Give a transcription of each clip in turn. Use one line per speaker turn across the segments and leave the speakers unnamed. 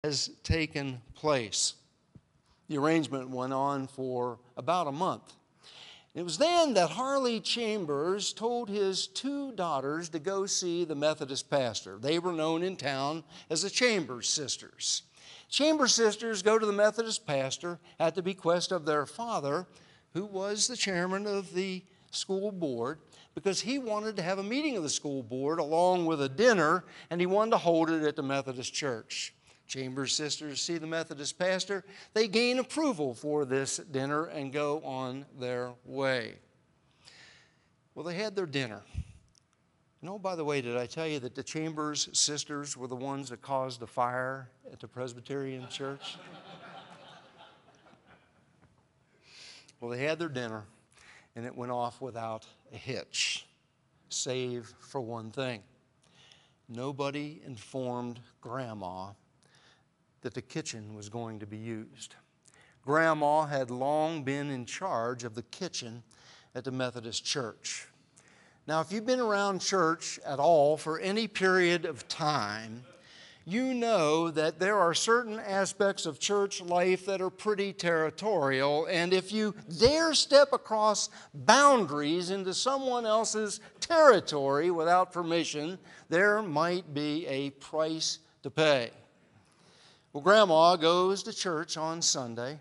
has taken place. The arrangement went on for about a month. It was then that Harley Chambers told his two daughters to go see the Methodist pastor. They were known in town as the Chambers sisters. Chambers sisters go to the Methodist pastor at the bequest of their father, who was the chairman of the school board, because he wanted to have a meeting of the school board along with a dinner, and he wanted to hold it at the Methodist church. Chambers sisters see the Methodist pastor. They gain approval for this dinner and go on their way. Well, they had their dinner. By the way, did I tell you that the Chambers sisters were the ones that caused the fire at the Presbyterian church? Well, they had their dinner, and it went off without a hitch, save for one thing. Nobody informed Grandma that the kitchen was going to be used. Grandma had long been in charge of the kitchen at the Methodist church. Now, if you've been around church at all for any period of time, you know that there are certain aspects of church life that are pretty territorial, and if you dare step across boundaries into someone else's territory without permission, there might be a price to pay. Well, Grandma goes to church on Sunday.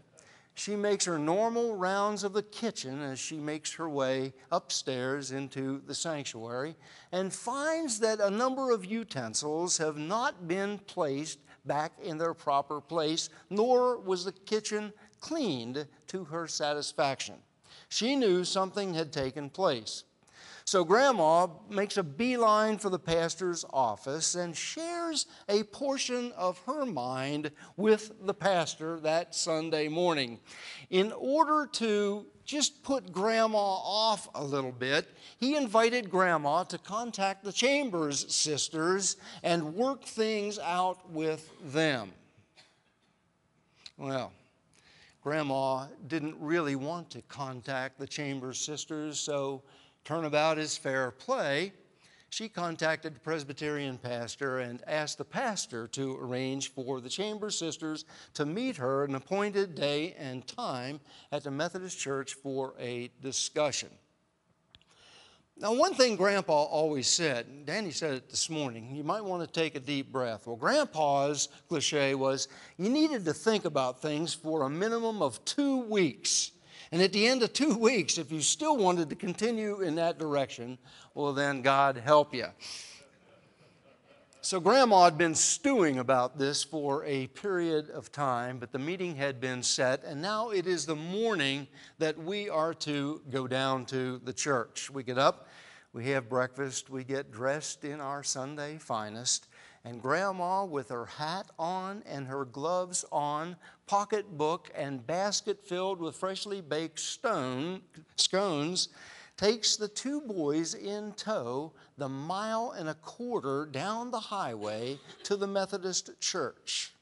She makes her normal rounds of the kitchen as she makes her way upstairs into the sanctuary and finds that a number of utensils have not been placed back in their proper place, nor was the kitchen cleaned to her satisfaction. She knew something had taken place. So Grandma makes a beeline for the pastor's office and shares a portion of her mind with the pastor that Sunday morning. In order to just put Grandma off a little bit, he invited Grandma to contact the Chambers sisters and work things out with them. Well, Grandma didn't really want to contact the Chambers sisters, so turnabout is fair play. She contacted the Presbyterian pastor and asked the pastor to arrange for the Chambers sisters to meet her an appointed day and time at the Methodist church for a discussion. Now, one thing Grandpa always said, Danny said it this morning, you might want to take a deep breath. Well, Grandpa's cliche was you needed to think about things for a minimum of 2 weeks. And at the end of 2 weeks, if you still wanted to continue in that direction, well, then God help you. So Grandma had been stewing about this for a period of time, but the meeting had been set, and now it is the morning that we are to go down to the church. We get up, we have breakfast, we get dressed in our Sunday finest, and Grandma, with her hat on and her gloves on, pocketbook and basket filled with freshly baked scones, takes the two boys in tow the 1.25 miles down the highway to the Methodist church.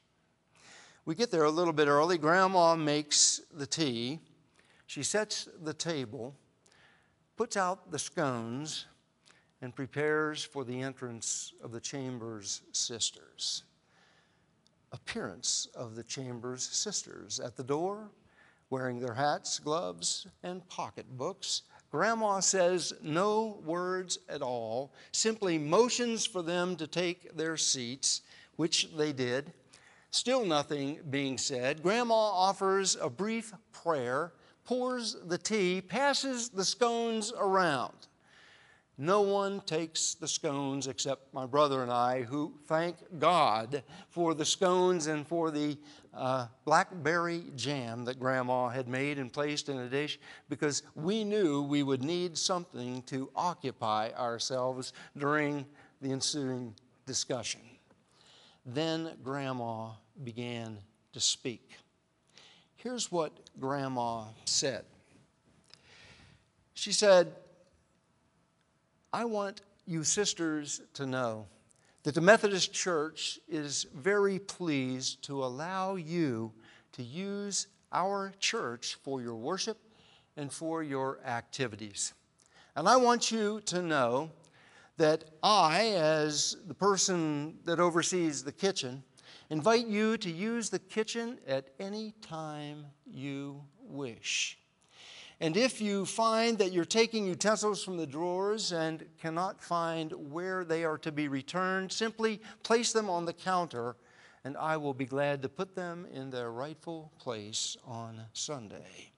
We get there a little bit early. Grandma makes the tea. She sets the table, puts out the scones, and prepares for the entrance of the Chambers sisters. Appearance of the Chambers sisters at the door, wearing their hats, gloves, and pocketbooks. Grandma says no words at all, simply motions for them to take their seats, which they did. Still nothing being said. Grandma offers a brief prayer, pours the tea, passes the scones around. No one takes the scones except my brother and I, who thank God for the scones and for the blackberry jam that Grandma had made and placed in a dish, because we knew we would need something to occupy ourselves during the ensuing discussion. Then Grandma began to speak. Here's what Grandma said. She said, I want you sisters to know that the Methodist Church is very pleased to allow you to use our church for your worship and for your activities. And I want you to know that I, as the person that oversees the kitchen, invite you to use the kitchen at any time you wish. And if you find that you're taking utensils from the drawers and cannot find where they are to be returned, simply place them on the counter, and I will be glad to put them in their rightful place on Sunday.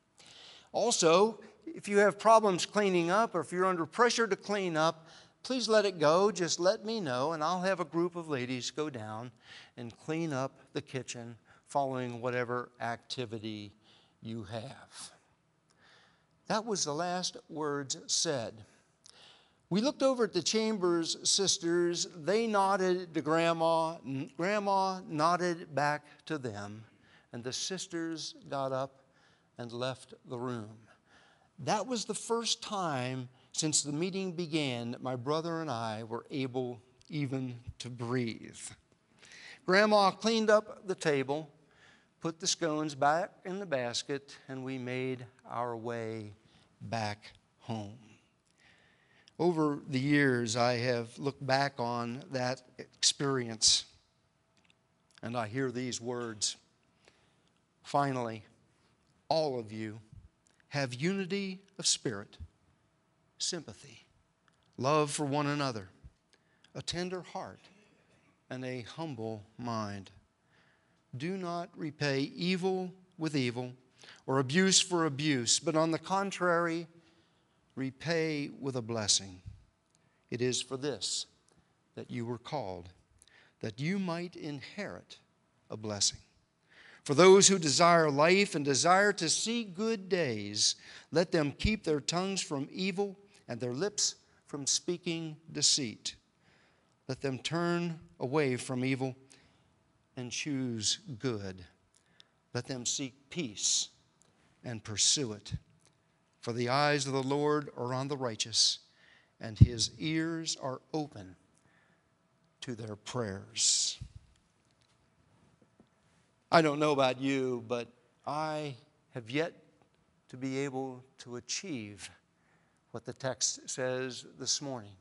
Also, if you have problems cleaning up or if you're under pressure to clean up, please let it go. Just let me know, and I'll have a group of ladies go down and clean up the kitchen following whatever activity you have. That was the last words said. We looked over at the Chambers sisters. They nodded to Grandma. Grandma nodded back to them, and the sisters got up and left the room. That was the first time since the meeting began that my brother and I were able even to breathe. Grandma cleaned up the table, put the scones back in the basket, and we made our way back home. Over the years, I have looked back on that experience, and I hear these words. Finally, all of you have unity of spirit, sympathy, love for one another, a tender heart, and a humble mind. Do not repay evil with evil or abuse for abuse, but on the contrary, repay with a blessing. It is for this that you were called, that you might inherit a blessing. For those who desire life and desire to see good days, let them keep their tongues from evil and their lips from speaking deceit. Let them turn away from evil and choose good. Let them seek peace and pursue it. For the eyes of the Lord are on the righteous, and his ears are open to their prayers. I don't know about you, but I have yet to be able to achieve what the text says this morning.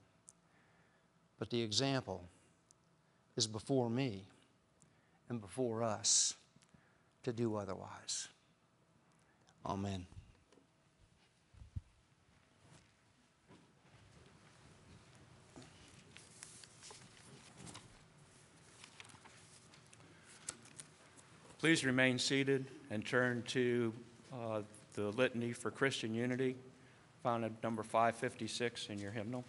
But the example is before me and before us to do otherwise. Amen.
Please remain seated and turn to the Litany for Christian Unity, found at number 556 in your hymnal.